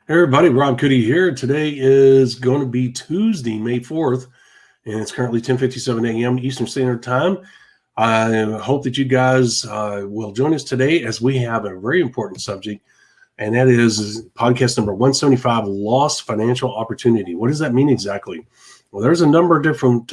Hey everybody, Rob Cootie here. Today is going to be Tuesday, May 4th, and it's currently 10:57 a.m. Eastern Standard Time. I hope that you guys will join us today as we have a very important subject, and that is podcast number 175, Lost Financial Opportunity. What does that mean exactly? Well, there's a number of different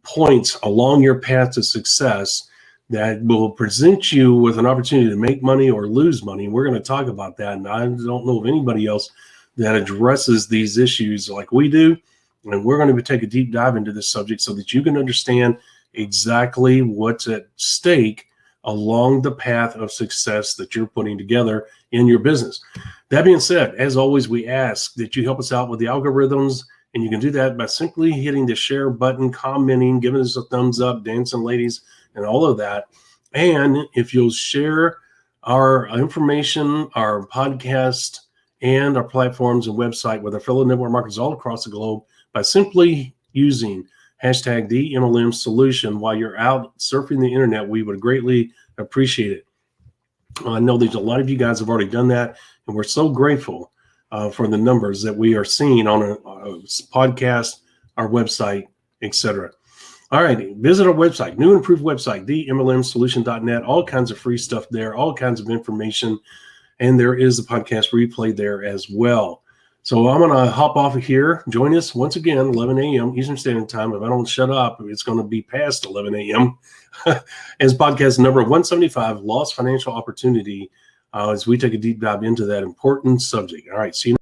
points along your path to success that will present you with an opportunity to make money or lose money. We're going to talk about that. And I don't know of anybody else that addresses these issues like we do. And we're going to take a deep dive into this subject so that you can understand exactly what's at stake along the path of success that you're putting together in your business. That being said, as always, we ask that you help us out with the algorithms. And you can do that by simply hitting the share button, commenting, giving us a thumbs up, dancing ladies, and all of that. And if you'll share our information, our podcast, and our platforms and website with our fellow network marketers all across the globe by simply using hashtag DMLM Solution while you're out surfing the internet, we would greatly appreciate it. I know there's a lot of you guys have already done that, and we're so grateful for the numbers that we are seeing on a podcast, our website, etc. All right, visit our website, new and improved website, themlmsolution.net, all kinds of free stuff there, all kinds of information, and there is the podcast replay there as well. So I'm going to hop off of here. Join us once again, 11 a.m. Eastern Standard Time. If I don't shut up, it's going to be past 11 a.m. as podcast number 175, Lost Financial Opportunity, as we take a deep dive into that important subject. All right, see you.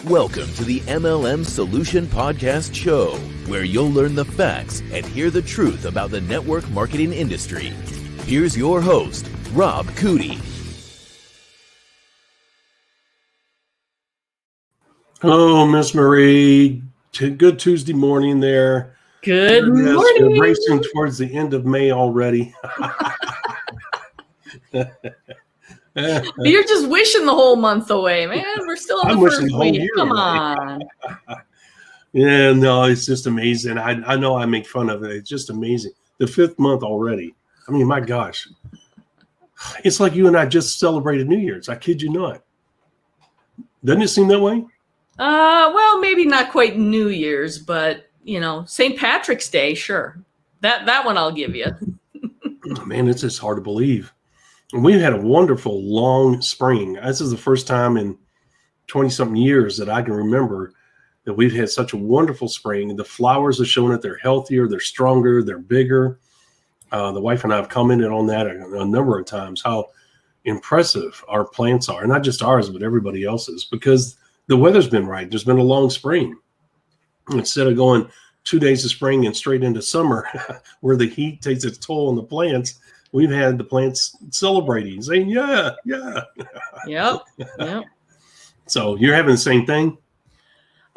Welcome to the MLM Solution Podcast Show, where you'll learn the facts and hear the truth about the network marketing industry. Here's your host, Rob Cootie. Hello, Miss Marie. Good Tuesday morning there. Good morning. We're racing towards the end of May already. You're just wishing the whole month away, man. We're still on the first week. Come on. Yeah, no, it's just amazing. I know I make fun of it. It's just amazing. The 5th month already. I mean, my gosh. It's like you and I just celebrated New Year's. I kid you not. Doesn't it seem that way? Well, maybe not quite New Year's, but, St. Patrick's Day, sure. That one I'll give you. Man, it's just hard to believe. We've had a wonderful long spring. This is the first time in 20-something years that I can remember that we've had such a wonderful spring. The flowers are showing that they're healthier, they're stronger, they're bigger. The wife and I have commented on that a number of times, how impressive our plants are. Not just ours, but everybody else's, because the weather's been right. There's been a long spring. Instead of going 2 days of spring and straight into summer where the heat takes its toll on the plants, we've had the plants celebrating, saying, yeah. Yep. So you're having the same thing?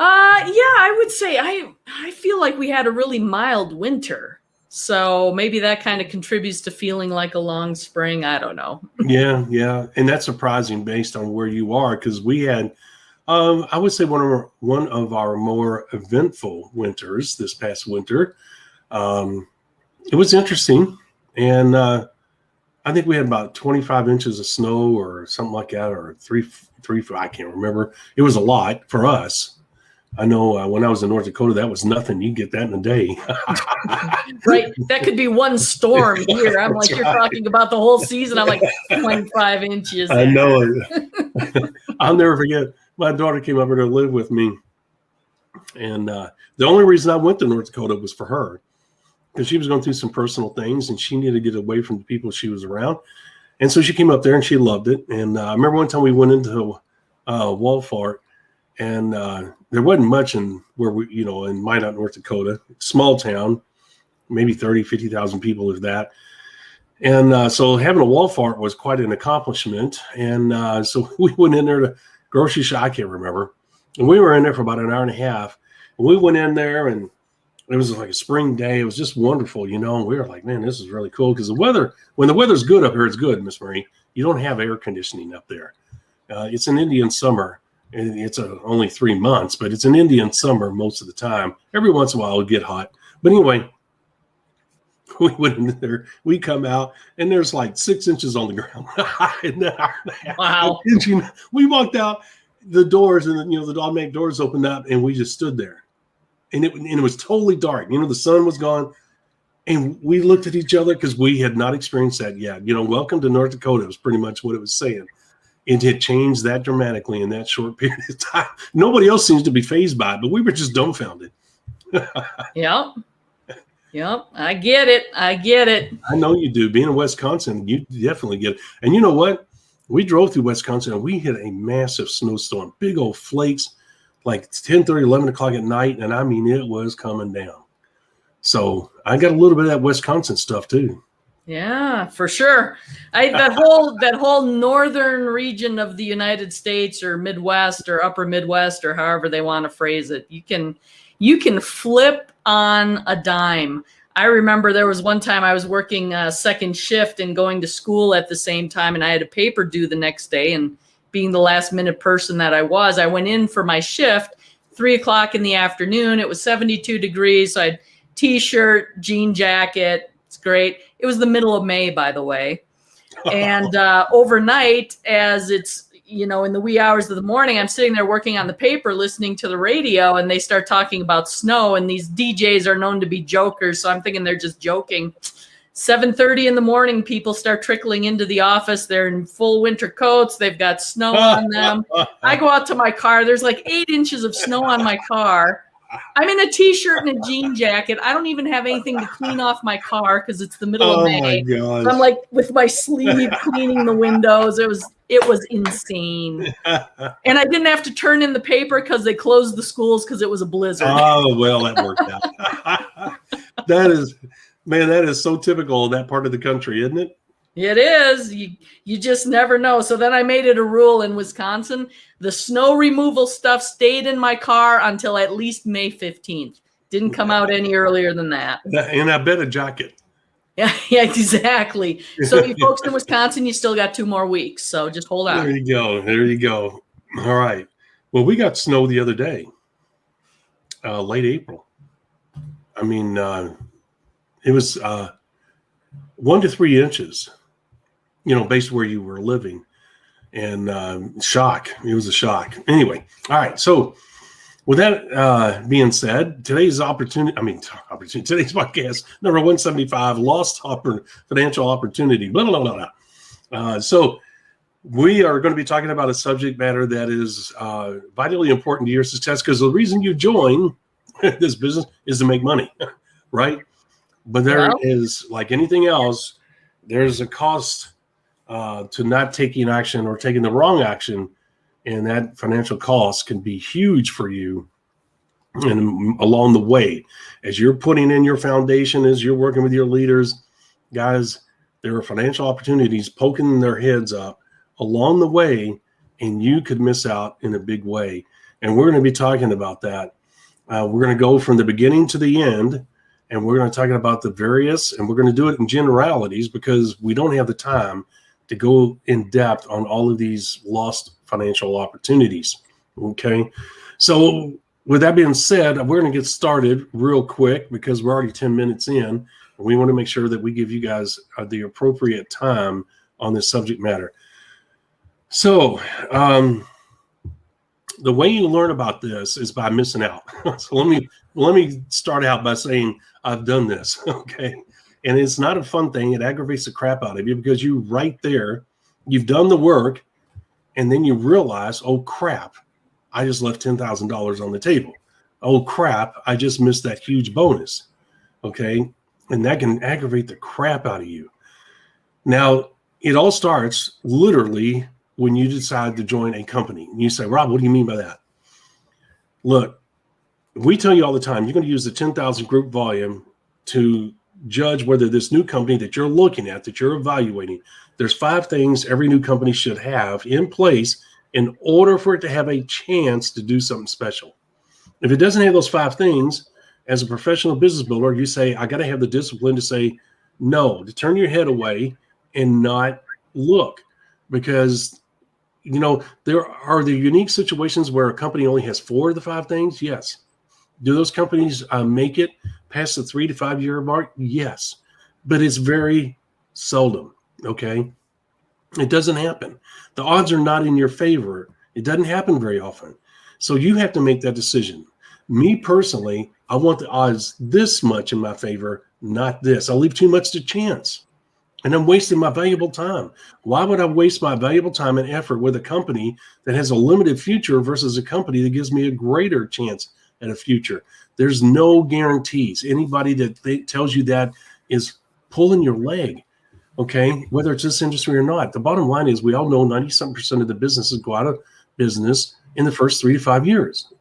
Yeah, I would say I feel like we had a really mild winter. So maybe that kind of contributes to feeling like a long spring. I don't know. Yeah. And that's surprising based on where you are, because we had, I would say one of our more eventful winters this past winter. It was interesting. And I think we had about 25 inches of snow or something like that, or three, I can't remember. It was a lot for us. I know when I was in North Dakota, that was nothing. You get that in a day. Right. That could be one storm here. I'm like, you're talking about the whole season. I'm like, 25 inches. I know it. I'll never forget. My daughter came over to live with me. And the only reason I went to North Dakota was for her, because she was going through some personal things and she needed to get away from the people she was around. And so she came up there and she loved it. And I remember one time we went into Walfart, and there wasn't much in where we, in Minot, North Dakota, small town, maybe 30, 50,000 people, if that. And so having a wall fart was quite an accomplishment. And so we went in there to grocery shop. I can't remember. And we were in there for about an hour and a half. And we went in there, and it was like a spring day. It was just wonderful, And we were like, man, this is really cool. Because when the weather's good up here, it's good, Miss Marie. You don't have air conditioning up there. It's an Indian summer. It's only 3 months, but it's an Indian summer most of the time. Every once in a while, it'll get hot. But anyway, we went in there, we come out, and there's like 6 inches on the ground. Wow. And, we walked out the doors, and the automatic doors opened up, and we just stood there. And it was totally dark. The sun was gone. And we looked at each other because we had not experienced that yet. Welcome to North Dakota was pretty much what it was saying. It had changed that dramatically in that short period of time. Nobody else seems to be fazed by it, but we were just dumbfounded. Yep. I get it. I know you do. Being in Wisconsin, you definitely get it. And you know what? We drove through Wisconsin, and we hit a massive snowstorm, big old flakes, like 10:30, 11 o'clock at night. And I mean, it was coming down. So I got a little bit of that Wisconsin stuff too. Yeah, for sure. That whole northern region of the United States, or Midwest, or Upper Midwest, or however they want to phrase it, you can flip on a dime. I remember there was one time I was working second shift and going to school at the same time, and I had a paper due the next day. And being the last minute person that I went in for my shift 3 o'clock in the afternoon. It was 72 degrees. So I had t-shirt, jean jacket. It's great. It was the middle of May, by the way. And overnight, as it's, in the wee hours of the morning, I'm sitting there working on the paper, listening to the radio, and they start talking about snow. And these DJs are known to be jokers. So I'm thinking they're just joking. 7:30 in the morning, people start trickling into the office. They're in full winter coats. They've got snow on them. I go out to my car. There's like 8 inches of snow on my car. I'm in a t-shirt and a jean jacket. I don't even have anything to clean off my car because it's the middle of May. My So I'm like with my sleeve cleaning the windows. It was insane. And I didn't have to turn in the paper because they closed the schools because it was a blizzard. Oh, well, that worked out. That is so typical of that part of the country, isn't it? It is. You just never know. So then I made it a rule in Wisconsin. The snow removal stuff stayed in my car until at least May 15th. Didn't come out any earlier than that. And I bet a jacket. Yeah, exactly. So you folks in Wisconsin, you still got 2 more weeks. So just hold on. There you go. All right. Well, we got snow the other day, late April. I mean, it was 1 to 3 inches. Based where you were living, and shock. It was a shock. Anyway, all right. So, with that being said, today's today's podcast number 175, lost financial opportunity. Blah blah blah blah. So, we are going to be talking about a subject matter that is vitally important to your success, because the reason you join this business is to make money, right? But there is, like anything else, there's a cost to not taking action or taking the wrong action, and that financial cost can be huge for you. And along the way, as you're putting in your foundation, as you're working with your leaders, guys, there are financial opportunities poking their heads up along the way, and you could miss out in a big way. And we're going to be talking about that. We're going to go from the beginning to the end, and we're going to talk about the various, and we're going to do it in generalities because we don't have the time to go in depth on all of these lost financial opportunities. Okay. So with that being said, we're going to get started real quick because we're already 10 minutes in. And we want to make sure that we give you guys the appropriate time on this subject matter. So the way you learn about this is by missing out. So let me start out by saying I've done this. Okay. And it's not a fun thing. It aggravates the crap out of you because you right there, you've done the work, and then you realize, oh crap, I just left $10,000 on the table. Oh crap, I just missed that huge bonus. Okay. And that can aggravate the crap out of you. Now, it all starts literally when you decide to join a company. And you say, Rob, what do you mean by that? Look, we tell you all the time, you're going to use the 10,000 group volume to judge whether this new company that you're looking at, that you're evaluating, there's 5 things every new company should have in place in order for it to have a chance to do something special. If it doesn't have those 5 things, as a professional business builder, you say, I got to have the discipline to say no, to turn your head away and not look. Because, there are the unique situations where a company only has 4 of the 5 things. Yes. Do those companies make it past the 3 to 5 year mark? Yes. But it's very seldom. Okay. It doesn't happen. The odds are not in your favor. It doesn't happen very often. So you have to make that decision. Me personally, I want the odds this much in my favor, not this. I leave too much to chance. And I'm wasting my valuable time. Why would I waste my valuable time and effort with a company that has a limited future versus a company that gives me a greater chance at a future? There's no guarantees. Anybody that tells you that is pulling your leg, okay, whether it's this industry or not. The bottom line is we all know 97% of the businesses go out of business in the first 3 to 5 years.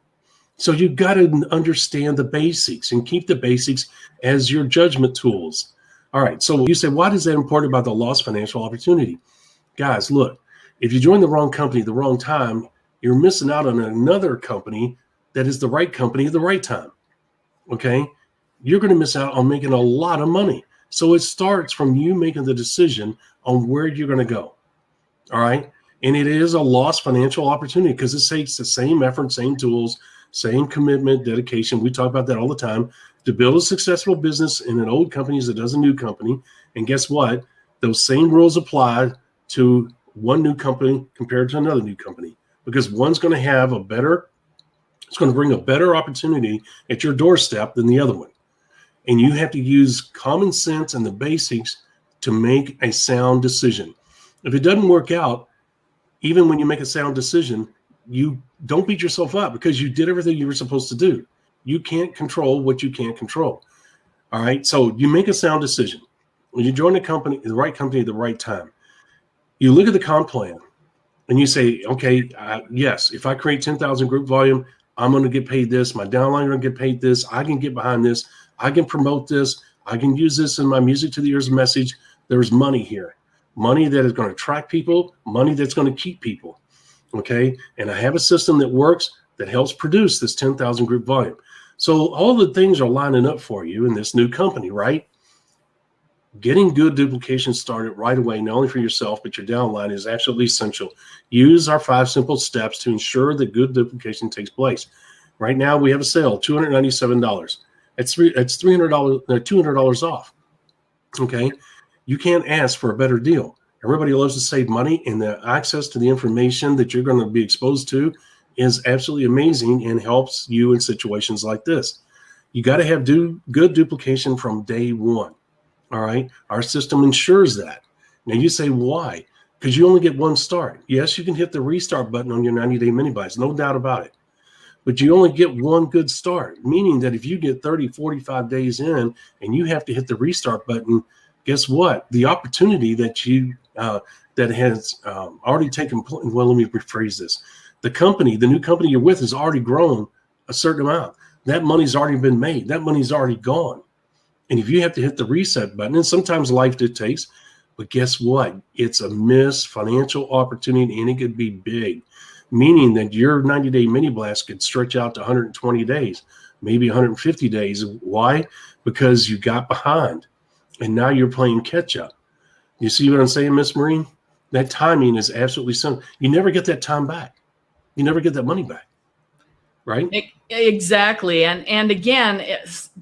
So you've got to understand the basics and keep the basics as your judgment tools. All right, so you say, why is that important about the lost financial opportunity? Guys, look, if you join the wrong company at the wrong time, you're missing out on another company that is the right company at the right time, okay? You're going to miss out on making a lot of money. So it starts from you making the decision on where you're going to go, all right? And it is a lost financial opportunity because it takes the same effort, same tools, same commitment, dedication. We talk about that all the time to build a successful business in an old company as it does a new company. And guess what? Those same rules apply to one new company compared to another new company because one's going to have it's going to bring a better opportunity at your doorstep than the other one. And you have to use common sense and the basics to make a sound decision. If it doesn't work out, even when you make a sound decision, you don't beat yourself up because you did everything you were supposed to do. You can't control what you can't control. All right. So you make a sound decision. When you join the company, the right company at the right time, you look at the comp plan and you say, okay, yes, if I create 10,000 group volume, I'm going to get paid this. My downline are going to get paid this. I can get behind this. I can promote this. I can use this in my music to the ears message. There's money here, money that is going to attract people, money that's going to keep people. Okay. And I have a system that works that helps produce this 10,000 group volume. So all the things are lining up for you in this new company, right? Getting good duplication started right away, not only for yourself, but your downline is absolutely essential. Use our 5 simple steps to ensure that good duplication takes place. Right now we have a sale, $297. It's $200 off. Okay. You can't ask for a better deal. Everybody loves to save money, and the access to the information that you're going to be exposed to is absolutely amazing and helps you in situations like this. You got to have good duplication from day one. All right. Our system ensures that. Now you say, why? Because you only get one start. Yes, you can hit the restart button on your 90-day mini buys, no doubt about it. But you only get one good start, meaning that if you get 30, 45 days in and you have to hit the restart button, guess what? The opportunity that you that has already taken place. Well, let me rephrase this. The new company you're with has already grown a certain amount. That money's already been made. That money's already gone. And if you have to hit the reset button, and sometimes life dictates, but guess what? It's a missed financial opportunity, and it could be big, meaning that your 90-day mini blast could stretch out to 120 days, maybe 150 days. Why? Because you got behind, and now you're playing catch up. You see what I'm saying, Miss Marine? That timing is absolutely something. You never get that time back. You never get that money back, right? Exactly. And again,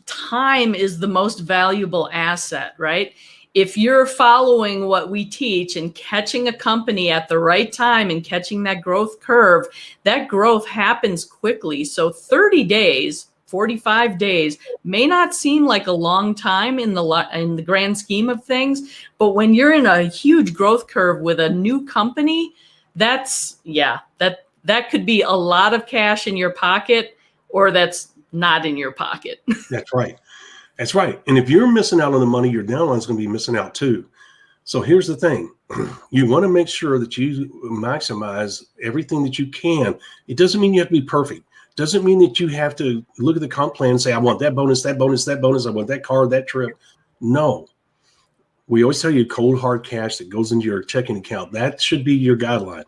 time is the most valuable asset, right? If you're following what we teach and catching a company at the right time and catching that growth curve, that growth happens quickly. So 30 days, 45 days may not seem like a long time in the grand scheme of things, but when you're in a huge growth curve with a new company, that could be a lot of cash in your pocket, or that's not in your pocket. That's right. That's right. And if you're missing out on the money, your downline's going to be missing out too. So here's the thing. You want to make sure that you maximize everything that you can. It doesn't mean you have to be perfect. It doesn't mean that you have to look at the comp plan and say, I want that bonus, that bonus, that bonus. I want that car, that trip. No. We always tell you cold hard cash that goes into your checking account. That should be your guideline.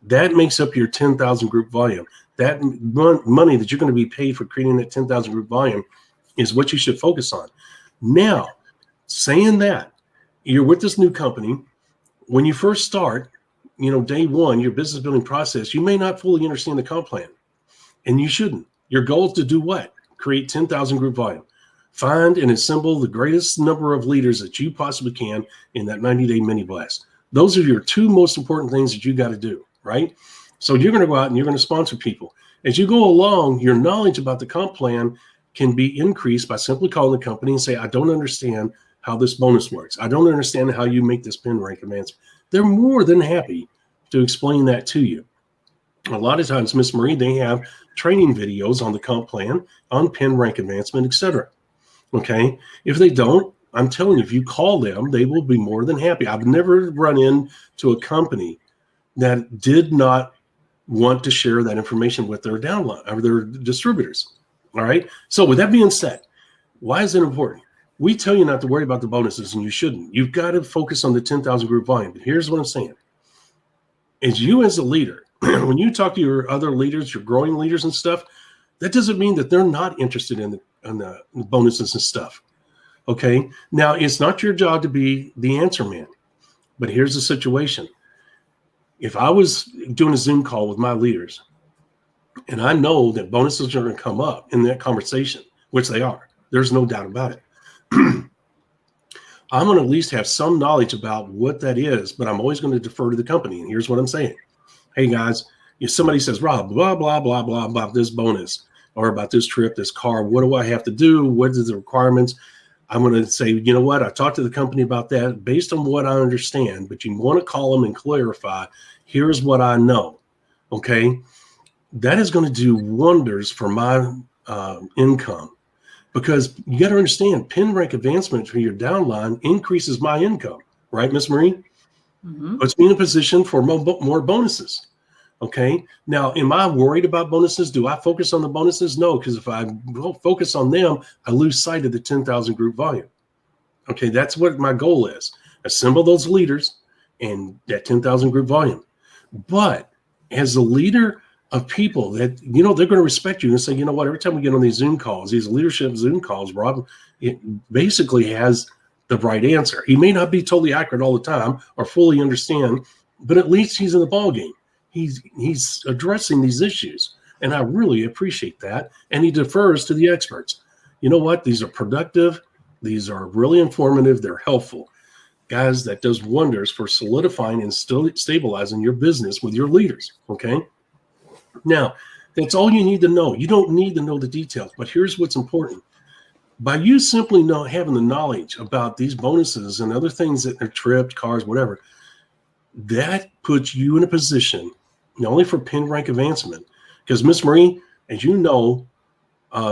That makes up your 10,000 group volume. That money that you're going to be paid for creating that 10,000 group volume is what you should focus on. Now, saying that, you're with this new company. When you first start, day one, your business building process, you may not fully understand the comp plan, and you shouldn't. Your goal is to do what? Create 10,000 group volume. Find and assemble the greatest number of leaders that you possibly can in that 90-day mini blast. Those are your two most important things that you got to do, right? So you're going to go out and you're going to sponsor people. As you go along, your knowledge about the comp plan can be increased by simply calling the company and say, I don't understand how this bonus works. I don't understand how you make this pin rank advancement. They're more than happy to explain that to you. A lot of times, Miss Marie, they have training videos on the comp plan, on pin rank advancement, etc. Okay. If they don't, I'm telling you, if you call them, they will be more than happy. I've never run into a company that did not want to share that information with their downline or their distributors. All right. So with that being said, why is it important? We tell you not to worry about the bonuses, and you shouldn't. You've got to focus on the 10,000 group volume. But here's what I'm saying. As you as a leader, when you talk to your other leaders, your growing leaders and stuff, that doesn't mean that they're not interested in the bonuses and stuff. Okay. Now, it's not your job to be the answer man, but here's the situation. If I was doing a Zoom call with my leaders and I know that bonuses are going to come up in that conversation, which they are, there's no doubt about it. I'm going to at least have some knowledge about what that is, but I'm always going to defer to the company. And here's what I'm saying. Hey guys, if somebody says, Rob, blah, blah, blah, blah, about this bonus or about this trip, this car, what do I have to do? What are the requirements? I'm going to say, you know what? I talked to the company about that based on what I understand, but you want to call them and clarify, here's what I know. Okay. That is going to do wonders for my income, because you got to understand pin rank advancement for your downline increases my income, right, Miss Marie? Mm-hmm. Puts me in a position for more bonuses. Okay. Now, am I worried about bonuses? Do I focus on the bonuses? No, because if I don't focus on them, I lose sight of the 10,000 group volume. Okay. That's what my goal is. Assemble those leaders and that 10,000 group volume. But as a leader of people that, they're going to respect you and say, you know what, every time we get on these Zoom calls, these leadership Zoom calls, Rob, it basically has the right answer. He may not be totally accurate all the time or fully understand, but at least he's in the ballgame. He's addressing these issues, and I really appreciate that. And he defers to the experts. You know what? These are productive. These are really informative. They're helpful. Guys, that does wonders for solidifying and still stabilizing your business with your leaders, okay? Now, that's all you need to know. You don't need to know the details, but here's what's important. By you simply not having the knowledge about these bonuses and other things that are tripped, cars, whatever, that puts you in a position not only for pin rank advancement, because Miss Marie, as you know,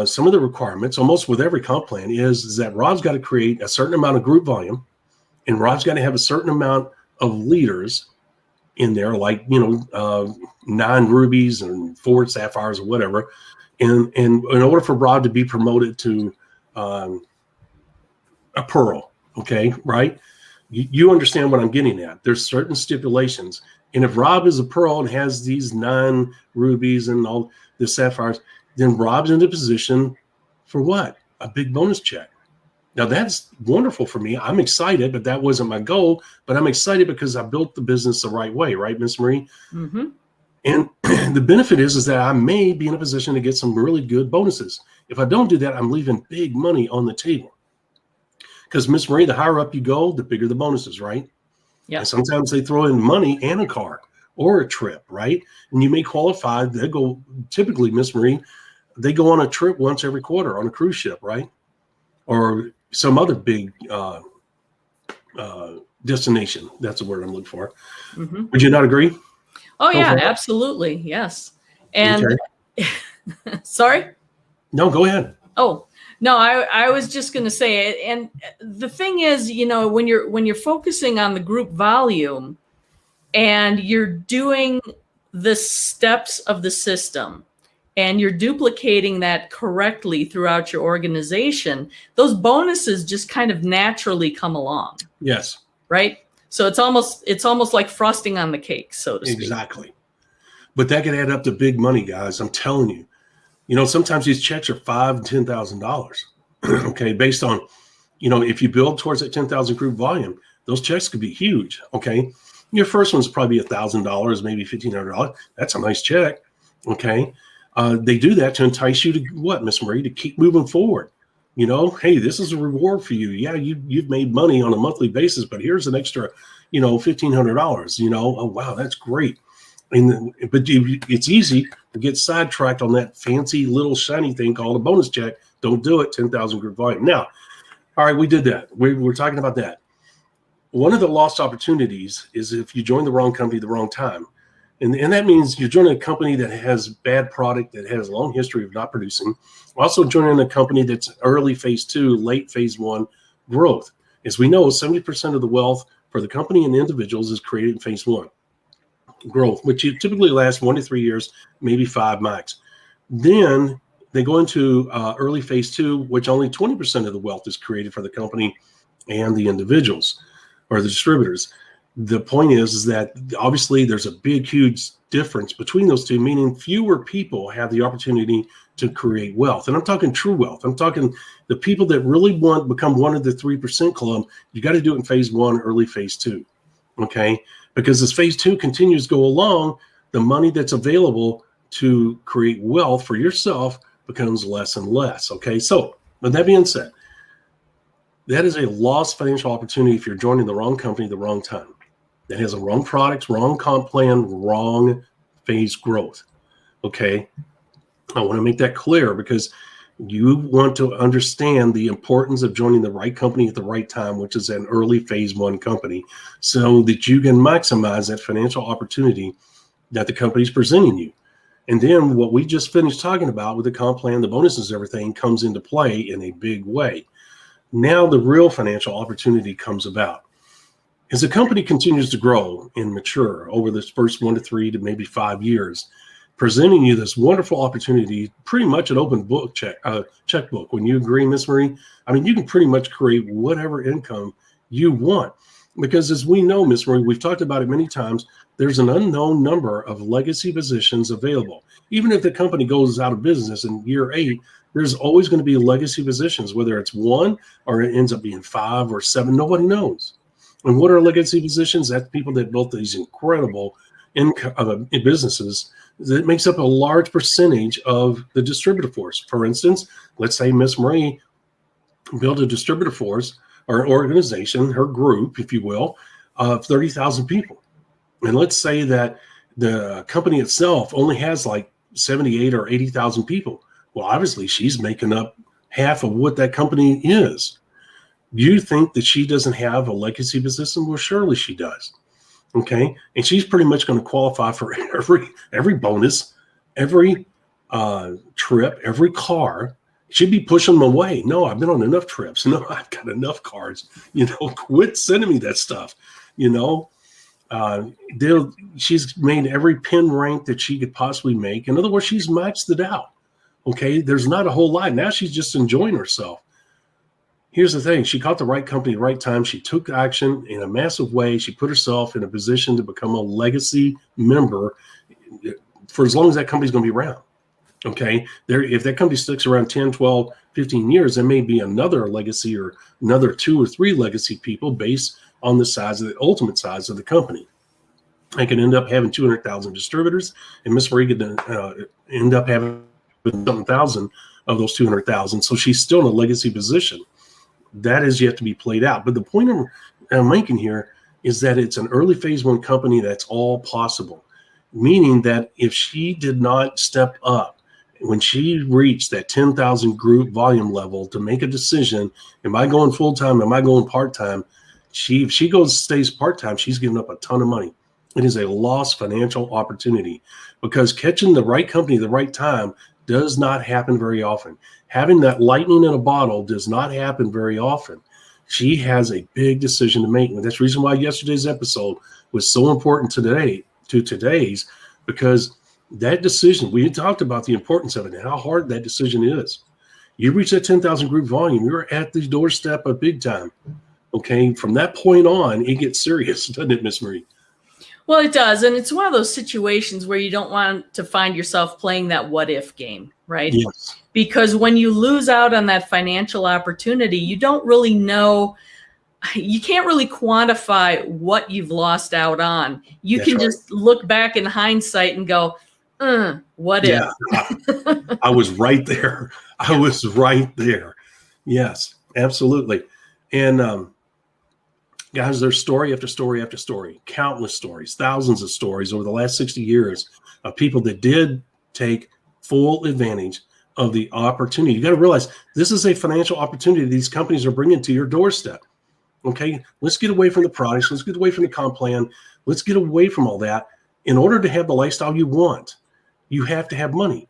some of the requirements, almost with every comp plan, is that Rob's got to create a certain amount of group volume, and Rob's got to have a certain amount of leaders in there, like 9 rubies and 4 sapphires or whatever, and in order for Rob to be promoted to a pearl, okay, right? You understand what I'm getting at. There's certain stipulations. And if Rob is a pearl and has these 9 rubies and all the sapphires, then Rob's in a position for what? A big bonus check. Now, that's wonderful for me. I'm excited, but that wasn't my goal. But I'm excited because I built the business the right way, right, Miss Marie? Mm-hmm. And the benefit is that I may be in a position to get some really good bonuses. If I don't do that, I'm leaving big money on the table. Because Miss Marie, the higher up you go, the bigger the bonuses, right? Yeah. And sometimes they throw in money and a car or a trip, right? And you may qualify. They go typically, Miss Marie, they go on a trip once every quarter on a cruise ship, right? Or some other big destination. That's the word I'm looking for. Mm-hmm. Would you not agree? Oh yeah, absolutely. Yes. And okay. Sorry? No, go ahead. Oh. No, I was just going to say it. And the thing is, when you're focusing on the group volume and you're doing the steps of the system and you're duplicating that correctly throughout your organization, those bonuses just kind of naturally come along. Yes. Right? So it's almost like frosting on the cake, so to speak. Exactly. But that can add up to big money, guys. I'm telling you. You know, sometimes these checks are $5,000 and $10,000. Okay, based on, you know, if you build towards that 10,000 group volume, those checks could be huge. Okay, your first one's probably $1,000, maybe $1,500. That's a nice check. Okay, they do that to entice you to what, Miss Marie, to keep moving forward. You know, hey, this is a reward for you. Yeah, you've made money on a monthly basis, but here's an extra, you know, $1,500. You know, oh wow, that's great. But it's easy to get sidetracked on that fancy little shiny thing called a bonus check. Don't do it. 10,000 group volume. Now, all right, we did that. We're talking about that. One of the lost opportunities is if you join the wrong company at the wrong time. And that means you're joining a company that has bad product, that has a long history of not producing. Also joining a company that's early phase 2, late phase 1 growth. As we know, 70% of the wealth for the company and individuals is created in phase 1 growth, which typically lasts 1 to 3 years, maybe 5 max. Then they go into early phase 2, which only 20% of the wealth is created for the company and the individuals or the distributors. The point is that obviously there's a big, huge difference between those two, meaning fewer people have the opportunity to create wealth. And I'm talking true wealth. I'm talking the people that really want to become one of the 3% club. You got to do it in phase 1, early phase 2. Okay. Because as phase 2 continues to go along, the money that's available to create wealth for yourself becomes less and less. Okay. So with that being said, that is a lost financial opportunity if you're joining the wrong company at the wrong time. That has a wrong product, wrong comp plan, wrong phase growth. Okay. I want to make that clear because you want to understand the importance of joining the right company at the right time, which is an early phase 1 company, so that you can maximize that financial opportunity that the company is presenting you. And then what we just finished talking about with the comp plan, the bonuses, everything comes into play in a big way. Now the real financial opportunity comes about. As the company continues to grow and mature over this first 1 to 3 to maybe 5 years, presenting you this wonderful opportunity, pretty much an open book checkbook. When you agree, Miss Marie, I mean, you can pretty much create whatever income you want. Because as we know, Miss Marie, we've talked about it many times, there's an unknown number of legacy positions available. Even if the company goes out of business in year 8, there's always going to be legacy positions, whether it's 1 or it ends up being 5 or 7, nobody knows. And what are legacy positions? That's people that built these incredible businesses that makes up a large percentage of the distributor force. For instance, let's say Miss Marie built a distributor force or an organization, her group, if you will, of 30,000 people. And let's say that the company itself only has like 78 or 80,000 people. Well, obviously she's making up half of what that company is. You think that she doesn't have a legacy position? Well, surely she does. Okay. And she's pretty much going to qualify for every bonus, every trip, every car. She'd be pushing them away. No, I've been on enough trips. No, I've got enough cards. You know, quit sending me that stuff. You know, she's made every pin rank that she could possibly make. In other words, she's maxed it out. Okay. There's not a whole lot. Now she's just enjoying herself. Here's the thing. She caught the right company at the right time. She took action in a massive way. She put herself in a position to become a legacy member for as long as that company's going to be around. Okay. If that company sticks around 10, 12, 15 years, there may be another legacy or another 2 or 3 legacy people based on the size of the ultimate size of the company. I could end up having 200,000 distributors, and Miss Marie could end up having 7,000 of those 200,000. So she's still in a legacy position. That is yet to be played out. But the point I'm making here is that it's an early phase 1 company that's all possible, meaning that if she did not step up, when she reached that 10,000 group volume level to make a decision, am I going full-time? Am I going part-time? If she stays part-time, she's giving up a ton of money. It is a lost financial opportunity because catching the right company at the right time does not happen very often. Having that lightning in a bottle does not happen very often. She has a big decision to make. And that's the reason why yesterday's episode was so important to today's, because That decision, we had talked about the importance of it and how hard that decision is. You reach that 10,000 group volume, you're at the doorstep of big time. Okay. From that point on, it gets serious, doesn't it, Miss Marie? Well, it does. And it's one of those situations where you don't want to find yourself playing that what if game, right? Yes. Because when you lose out on that financial opportunity, you don't really know, you can't really quantify what you've lost out on. You That's can right. just look back in hindsight and go, what if? I was right there. I was right there. Yes, absolutely. And guys, there's story after story after story, countless stories, thousands of stories over the last 60 years of people that did take full advantage of the opportunity. You got to realize this is a financial opportunity these companies are bringing to your doorstep. Okay, let's get away from the products. Let's get away from the comp plan. Let's get away from all that. In order to have the lifestyle you want, you have to have money.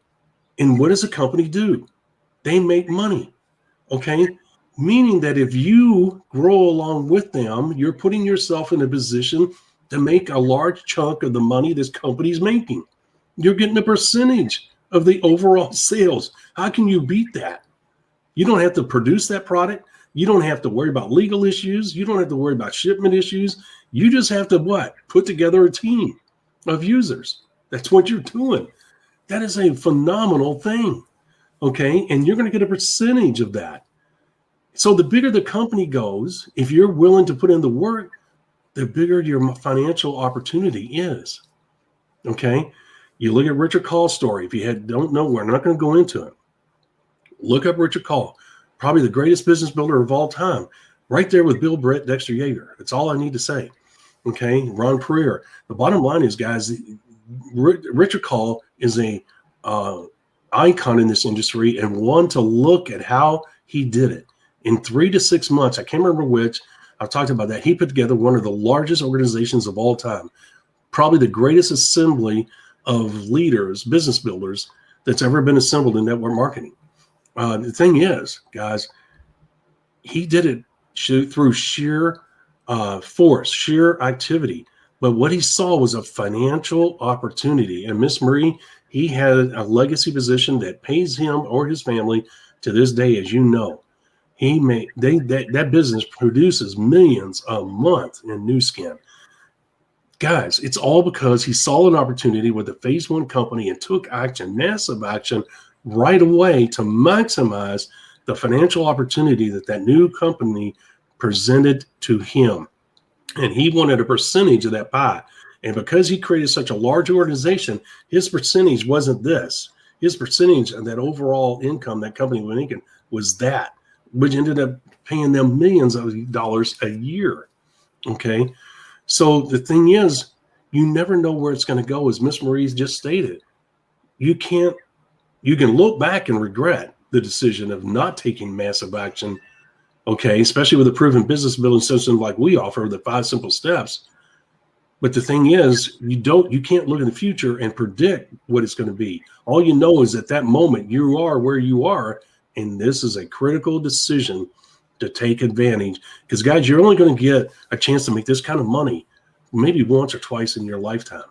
And what does a company do? They make money. Okay, meaning that if you grow along with them, you're putting yourself in a position to make a large chunk of the money this company's making. You're getting a percentage of the overall sales. How can you beat that? You don't have to produce that product. You don't have to worry about legal issues. You don't have to worry about shipment issues. You just have to what? Put together a team of users. That's what you're doing. That is a phenomenal thing. Okay. And you're going to get a percentage of that. So the bigger the company goes, if you're willing to put in the work, the bigger your financial opportunity is. Okay. You look at Richard Call's story. If you don't know, we're not going to go into it. Look up Richard Call, probably the greatest business builder of all time, right there with Bill Britt, Dexter Yeager. That's all I need to say. Okay. Ron Pereira. The bottom line is, guys, Richard Call is a icon in this industry, and one to look at how he did it in 3 to 6 months. I can't remember which. I've talked about that. He put together one of the largest organizations of all time, probably the greatest assembly of leaders, business builders that's ever been assembled in network marketing. The thing is, guys, he did it through sheer force, sheer activity. But what he saw was a financial opportunity. And Miss Marie, he had a legacy position that pays him or his family to this day, as you know. That business produces millions a month in Nu Skin. Guys, it's all because he saw an opportunity with a phase one company and took action, massive action right away to maximize the financial opportunity that new company presented to him. And he wanted a percentage of that pie. And because he created such a large organization, his percentage wasn't this. His percentage of that overall income that company was making was that, which ended up paying them millions of dollars a year. Okay. So the thing is, you never know where it's going to go, as Miss Marie's just stated. You can look back and regret the decision of not taking massive action, okay, especially with a proven business building system like we offer, the 5 simple steps. But the thing is, you can't look in the future and predict what it's going to be. All you know is at that moment you are where you are, and this is a critical decision to take advantage. Because guys, you're only going to get a chance to make this kind of money maybe once or twice in your lifetime.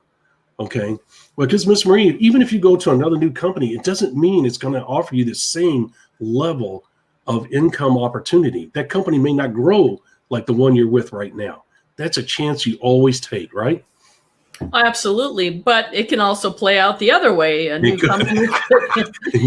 Okay. Because Miss Marie, even if you go to another new company, it doesn't mean it's going to offer you the same level of income opportunity. That company may not grow like the one you're with right now. That's a chance you always take, right? Absolutely, but it can also play out the other way. A new company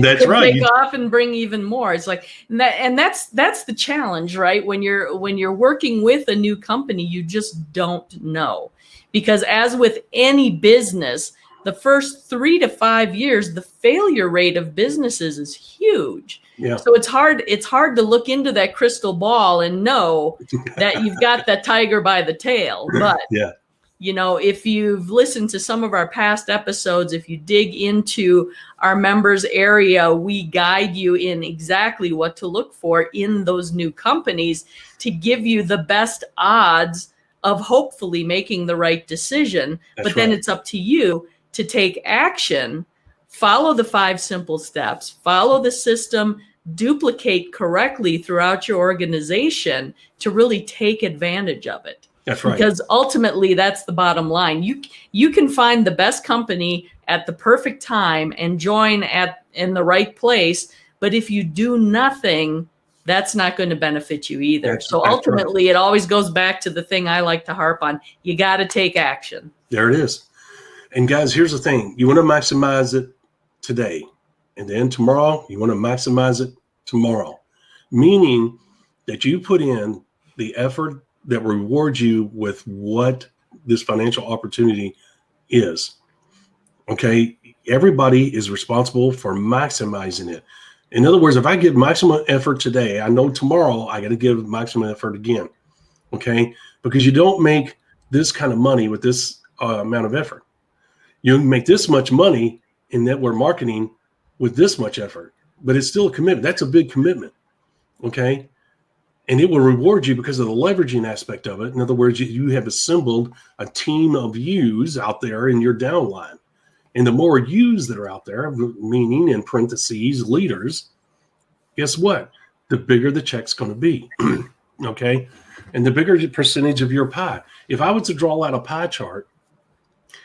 that's could right. take off and bring even more. It's like that's the challenge, right? When you're working with a new company, you just don't know, because as with any business, the first 3 to 5 years, the failure rate of businesses is huge. Yeah. So it's hard to look into that crystal ball and know that you've got that tiger by the tail. But yeah. You know, if you've listened to some of our past episodes, if you dig into our members area, we guide you in exactly what to look for in those new companies to give you the best odds of hopefully making the right decision. But then it's up to you to take action, follow the 5 simple steps, follow the system, duplicate correctly throughout your organization to really take advantage of it. That's right. Because ultimately that's the bottom line. You can find the best company at the perfect time and join in the right place, but if you do nothing, that's not going to benefit you either. So ultimately, it always goes back to the thing I like to harp on. You got to take action. There it is. And guys, here's the thing. You want to maximize it today. And then tomorrow, you want to maximize it tomorrow. Meaning that you put in the effort that rewards you with what this financial opportunity is. Okay? Everybody is responsible for maximizing it. In other words, if I give maximum effort today, I know tomorrow I got to give maximum effort again. Okay? Because you don't make this kind of money with this amount of effort. You make this much money in network marketing with this much effort, but it's still a commitment. That's a big commitment. Okay? And it will reward you because of the leveraging aspect of it. In other words, you have assembled a team of yous out there in your downline. And the more yous that are out there, meaning in parentheses, leaders, guess what? The bigger the check's going to be. Okay? And the bigger the percentage of your pie. If I was to draw out a pie chart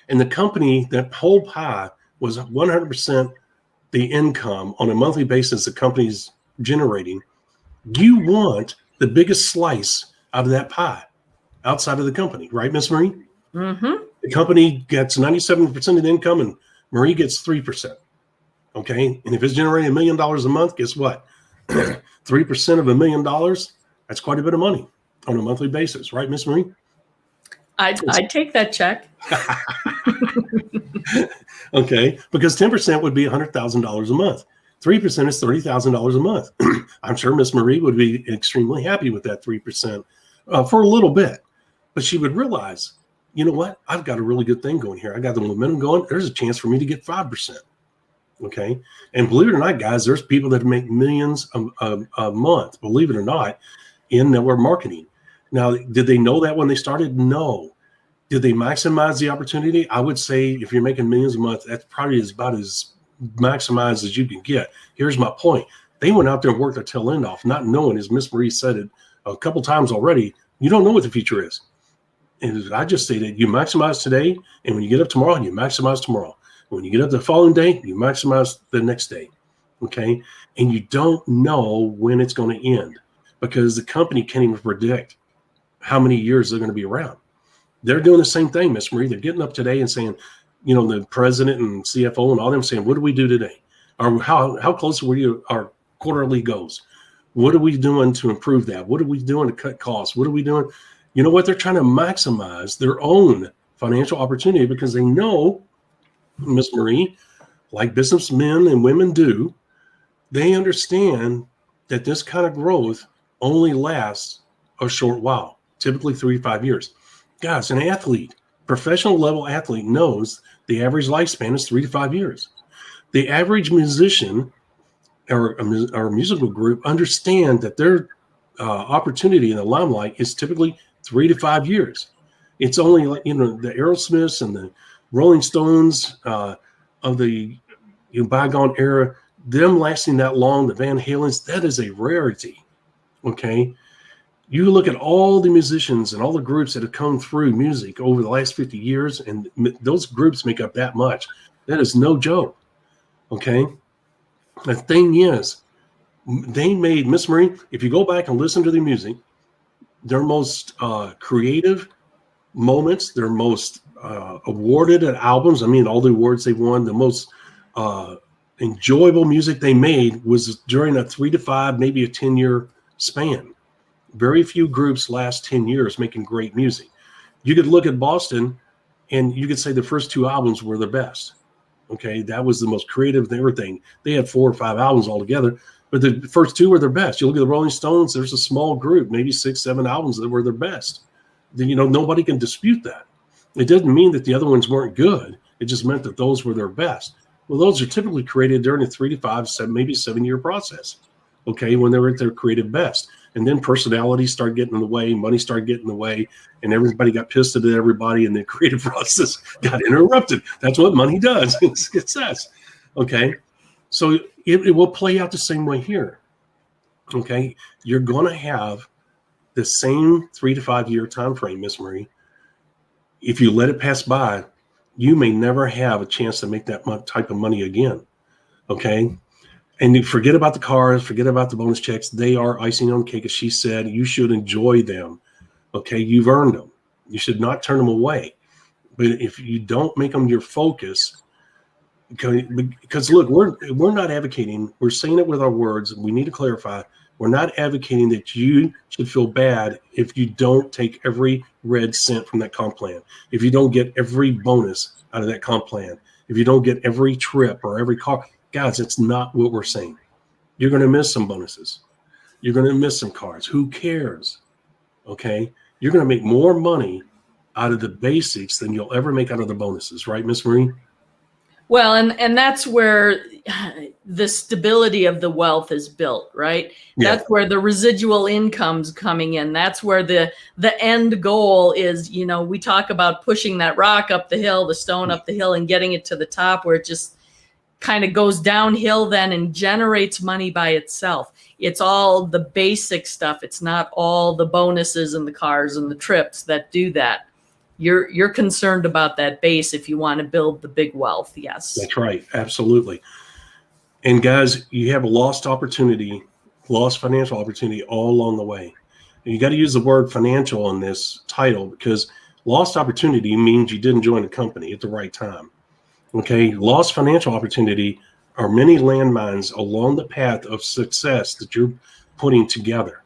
and the company, that whole pie was 100% the income on a monthly basis the company's generating, you want the biggest slice out of that pie outside of the company, right, Miss Marie? Mm-hmm. The company gets 97% of the income and Marie gets 3%. Okay. And if it's generating $1 million a month, guess what? 3% of $1 million, that's quite a bit of money on a monthly basis, right, Miss Marie? I'd take that check. Okay. Because 10% would be $100,000 a month. 3% is $30,000 a month. I'm sure Miss Marie would be extremely happy with that 3% for a little bit. But she would realize, you know what? I've got a really good thing going here. I got the momentum going. There's a chance for me to get 5%. Okay. And believe it or not, guys, there's people that make millions a month, believe it or not, in network marketing. Now, did they know that when they started? No. Did they maximize the opportunity? I would say if you're making millions a month, that's probably about as maximized as you can get. Here's my point. They went out there and worked their tail end off, not knowing, as Miss Marie said it a couple times already, you don't know what the future is. And I just stated, you maximize today, and when you get up tomorrow, you maximize tomorrow. When you get up the following day, you maximize the next day. Okay? And you don't know when it's going to end because the company can't even predict how many years they're going to be around. They're doing the same thing, Miss Marie. They're getting up today and saying, you know, the president and CFO and all them saying, what do we do today? Or how close are we to our quarterly goals? What are we doing to improve that? What are we doing to cut costs? What are we doing? You know what? They're trying to maximize their own financial opportunity because they know, Miss Marie, like businessmen and women do, they understand that this kind of growth only lasts a short while, typically 3 to 5 years. Guys, an athlete, professional level athlete knows the average lifespan is 3 to 5 years. The average musician or musical group understand that their opportunity in the limelight is typically 3 to 5 years. It's only like, you know, the Aerosmiths and the Rolling Stones of the bygone era, them lasting that long, the Van Halens, that is a rarity. Okay. You look at all the musicians and all the groups that have come through music over the last 50 years, and those groups make up that much. That is no joke. Okay. The thing is, they made, Miss Marie, if you go back and listen to the music, their most creative moments, their most awarded at albums, I mean, all the awards they won, the most enjoyable music they made was during a 3 to 5, maybe a 10-year span. Very few groups last 10 years making great music. You could look at Boston and you could say the first 2 albums were the best. Okay, that was the most creative and everything. They had 4 or 5 albums altogether, but the first 2 were their best. You look at the Rolling Stones, there's a small group, maybe 6, 7 albums that were their best. Then, you know, nobody can dispute that. It doesn't mean that the other ones weren't good. It just meant that those were their best. Well, those are typically created during a 3 to 5, 7, maybe 7-year process. Okay, when they were at their creative best. And then personalities start getting in the way, money started getting in the way, and everybody got pissed at everybody, and the creative process got interrupted. That's what money does. It says. Okay, so it will play out the same way here. Okay, you're going to have the same 3 to 5 year time frame, Miss Marie, if you let it pass by, you may never have a chance to make that type of money again. Okay. And you forget about the cars, forget about the bonus checks. They are icing on the cake. As she said, you should enjoy them. Okay. You've earned them. You should not turn them away. But if you don't make them your focus, because look, we're not advocating, we're saying it with our words. We need to clarify. We're not advocating that you should feel bad if you don't take every red cent from that comp plan, if you don't get every bonus out of that comp plan, if you don't get every trip or every car. Guys, it's not what we're saying. You're going to miss some bonuses. You're going to miss some cars. Who cares? Okay. You're going to make more money out of the basics than you'll ever make out of the bonuses, right, Miss Marie? Well, and that's where the stability of the wealth is built, right? Yeah. That's where the residual income's coming in. That's where the end goal is. You know, we talk about pushing that rock up the hill, the stone up the hill, and getting it to the top where it just kind of goes downhill then and generates money by itself. It's all the basic stuff. It's not all the bonuses and the cars and the trips that do that. You're concerned about that base if you want to build the big wealth. Yes. That's right. Absolutely. And guys, you have a lost financial opportunity all along the way. And you got to use the word financial in this title, because lost opportunity means you didn't join a company at the right time. Okay. Lost financial opportunity are many landmines along the path of success that you're putting together.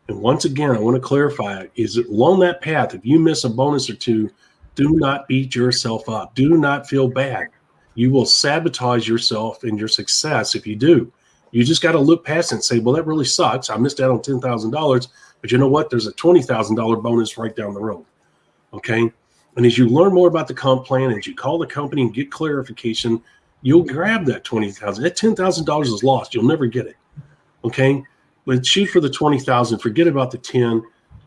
And once again, I want to clarify, is along that path, if you miss a bonus or two, do not beat yourself up. Do not feel bad. You will sabotage yourself and your success if you do. You just got to look past it and say, well, that really sucks. I missed out on $10,000. But you know what? There's a $20,000 bonus right down the road. Okay. And as you learn more about the comp plan, as you call the company and get clarification, you'll grab that $20,000. That $10,000 is lost. You'll never get it. Okay. But shoot for the 20,000. Forget about the 10.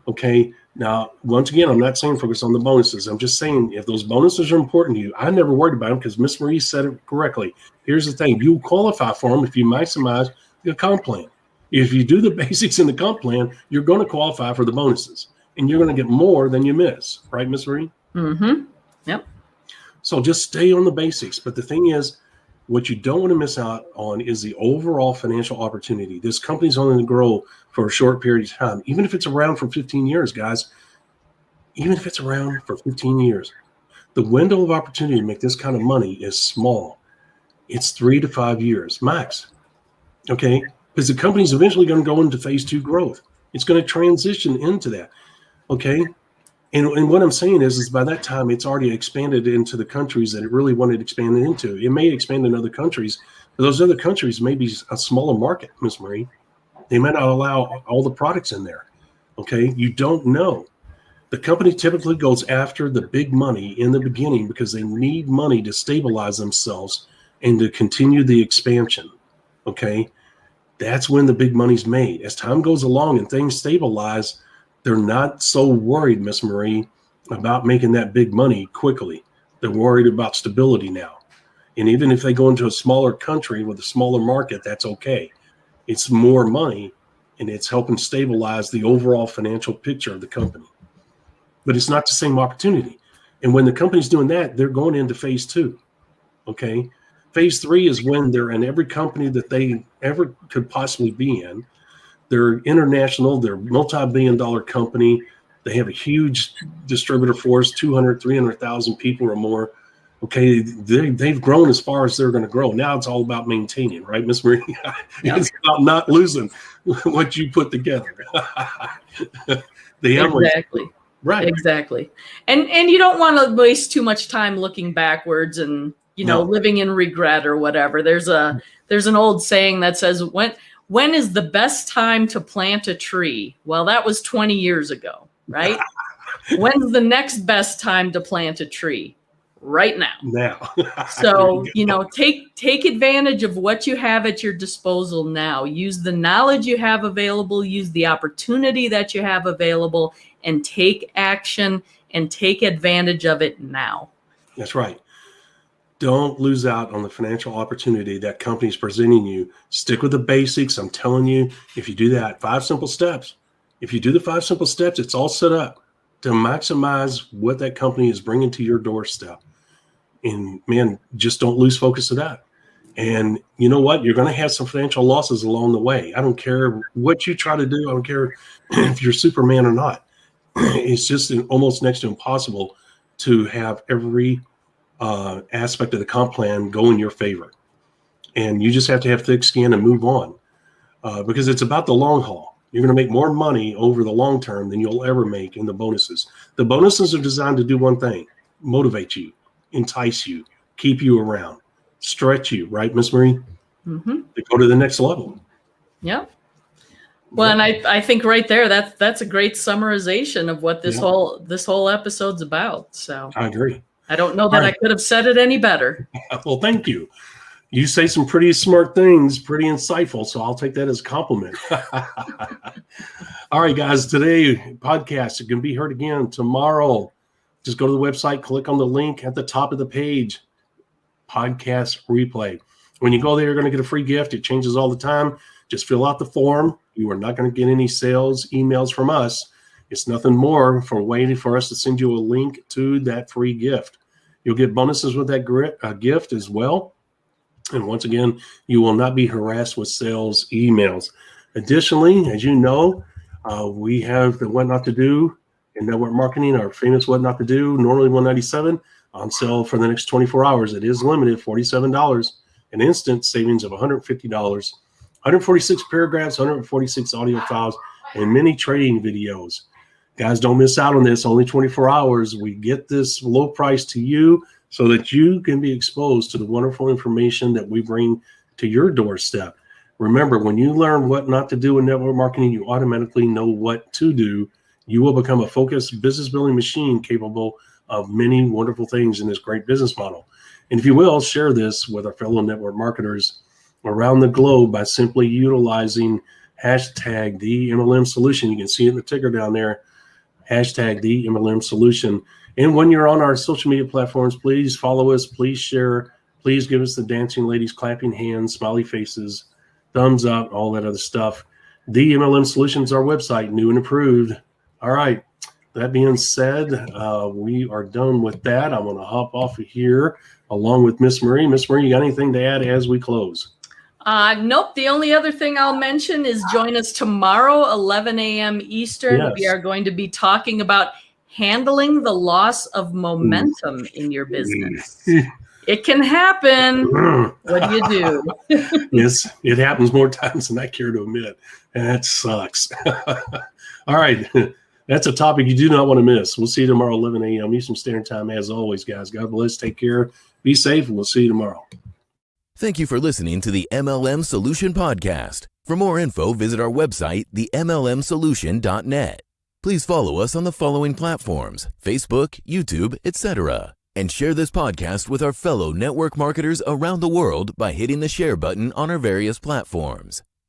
Okay. Now, once again, I'm not saying focus on the bonuses. I'm just saying if those bonuses are important to you, I never worried about them because Miss Marie said it correctly. Here's the thing. You qualify for them if you maximize the comp plan. If you do the basics in the comp plan, you're going to qualify for the bonuses. And you're going to get more than you miss. Right, Miss Marie? Mm-hmm. Yep. So just stay on the basics. But the thing is, what you don't want to miss out on is the overall financial opportunity. This company's only going to grow for a short period of time. Even if it's around for 15 years, guys, even if it's around for 15 years, the window of opportunity to make this kind of money is small. It's 3 to 5 years max. Okay. Because the company's eventually going to go into phase 2 growth. It's going to transition into that. Okay. And what I'm saying is by that time, it's already expanded into the countries that it really wanted expanded into. It may expand in other countries, but those other countries may be a smaller market, Miss Marie. They may not allow all the products in there. Okay. You don't know. The company typically goes after the big money in the beginning because they need money to stabilize themselves and to continue the expansion. Okay. That's when the big money's made. As time goes along and things stabilize, they're not so worried, Miss Marie, about making that big money quickly. They're worried about stability now. And even if they go into a smaller country with a smaller market, that's okay. It's more money, and it's helping stabilize the overall financial picture of the company. But it's not the same opportunity. And when the company's doing that, they're going into phase 2. Okay. Phase 3 is when they're in every company that they ever could possibly be in. They're international. They're multi-billion-dollar company. They have a huge distributor force, 200, 300,000 people or more. Okay, they've grown as far as they're going to grow. Now it's all about maintaining, right, Miss Marie? Yep. It's about not losing what you put together. Exactly. Right. Exactly. And you don't want to waste too much time looking backwards and, living in regret or whatever. There's an old saying that says, when is the best time to plant a tree? Well, that was 20 years ago, right? When's the next best time to plant a tree? Right now. So, take advantage of what you have at your disposal now. Use the knowledge you have available, use the opportunity that you have available, and take action and take advantage of it now. That's right. Don't lose out on the financial opportunity that company's presenting you. Stick with the basics. I'm telling you, if you do that, 5 simple steps, If you do the 5 simple steps, it's all set up to maximize what that company is bringing to your doorstep. And man, just don't lose focus of that. And you know what? You're going to have some financial losses along the way. I don't care what you try to do. I don't care if you're Superman or not. It's just almost next to impossible to have every aspect of the comp plan go in your favor. And you just have to have thick skin and move on because it's about the long haul. You're going to make more money over the long term than you'll ever make in the bonuses. The bonuses are designed to do one thing: motivate you, entice you, keep you around, stretch you, right, Miss Marie? Mm-hmm. To go to the next level. Yeah. Well, and I think right there, that's a great summarization of what this whole episode's about. So I agree. I don't know that I could have said it any better. Well, thank you. You say some pretty smart things, pretty insightful, so I'll take that as a compliment. All right, guys, today podcast, it can be heard again tomorrow. Just go to the website, click on the link at the top of the page, podcast replay. When you go there, you're going to get a free gift. It changes all the time. Just fill out the form. You are not going to get any sales emails from us. It's nothing more for waiting for us to send you a link to that free gift. You'll get bonuses with that gift as well. And once again, you will not be harassed with sales emails. Additionally, as you know, we have the What Not to Do in network marketing, our famous What Not to Do, normally $197, on sale for the next 24 hours. It is limited, $47, an instant savings of $150, 146 paragraphs, 146 audio files, and many trading videos. Guys, don't miss out on this. Only 24 hours. We get this low price to you so that you can be exposed to the wonderful information that we bring to your doorstep. Remember, when you learn what not to do in network marketing, you automatically know what to do. You will become a focused business building machine capable of many wonderful things in this great business model. And if you will, share this with our fellow network marketers around the globe by simply utilizing hashtag the MLM solution. You can see it in the ticker down there, hashtag the MLM solution. And when you're on our social media platforms, please follow us, please share, please give us the dancing ladies, clapping hands, smiley faces, thumbs up, all that other stuff. The MLM Solutions, our website, new and improved. All right. That being said, we are done with that. I'm going to hop off of here along with Miss Marie. Miss Marie, you got anything to add as we close? Nope. The only other thing I'll mention is join us tomorrow, 11 a.m. Eastern. Yes. We are going to be talking about handling the loss of momentum in your business. It can happen. What do you do? Yes, it happens more times than I care to admit. And that sucks. All right. That's a topic you do not want to miss. We'll see you tomorrow, 11 a.m. Eastern Standard Time. As always, guys, God bless. Take care. Be safe. And we'll see you tomorrow. Thank you for listening to the MLM Solution Podcast. For more info, visit our website, themlmsolution.net. Please follow us on the following platforms: Facebook, YouTube, etc. And share this podcast with our fellow network marketers around the world by hitting the share button on our various platforms.